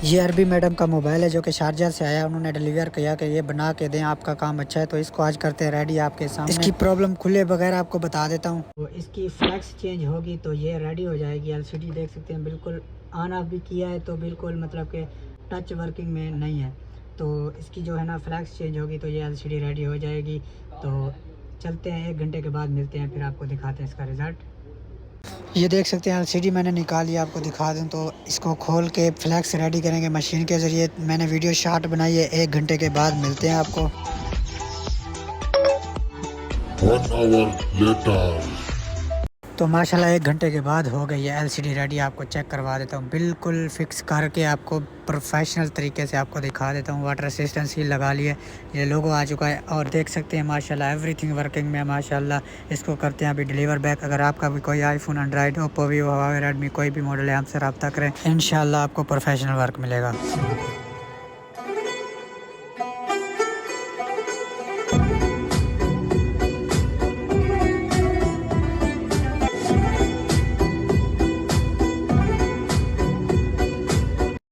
ये अरबी मैडम का मोबाइल है जो कि शारजा से आया। उन्होंने डिलीवर किया कि ये बना के दें, आपका काम अच्छा है। तो इसको आज करते हैं रेडी आपके सामने। इसकी प्रॉब्लम खुले बगैर आपको बता देता हूँ। तो इसकी फ्लैक्स चेंज होगी तो ये रेडी हो जाएगी। एलसीडी देख सकते हैं बिल्कुल ऑन ऑफ भी किया है तो बिल्कुल मतलब कि टच वर्किंग में नहीं है। तो इसकी जो है ना फ्लैक्स चेंज होगी तो ये एलसीडी रेडी हो जाएगी। तो चलते हैं, 1 घंटे के बाद मिलते हैं, फिर आपको दिखाते हैं इसका रिज़ल्ट। ये देख सकते हैं एलसीडी मैंने निकाली, आपको दिखा दूं तो इसको खोल के फ्लैक्स रेडी करेंगे मशीन के ज़रिए। मैंने वीडियो शॉट बनाई है। 1 घंटे के बाद मिलते हैं आपको। 1 hour later. तो माशाल्लाह 1 घंटे के बाद हो गई है एलसीडी रेडी। आपको चेक करवा देता हूँ, बिल्कुल फिक्स करके आपको प्रोफेशनल तरीके से आपको दिखा देता हूँ। वाटर रेसिस्टेंट सील लगा लिए, ये लोगो आ चुका है और देख सकते हैं माशाल्लाह एवरीथिंग वर्किंग में माशाल्लाह। इसको करते हैं अभी डिलीवर बैक। अगर आपका भी कोई iPhone, Android, Oppo, Vivo, Huawei, Redmi कोई भी मॉडल है, हमसे रब्ता करें, इंशाल्लाह आपको प्रोफेशनल वर्क मिलेगा।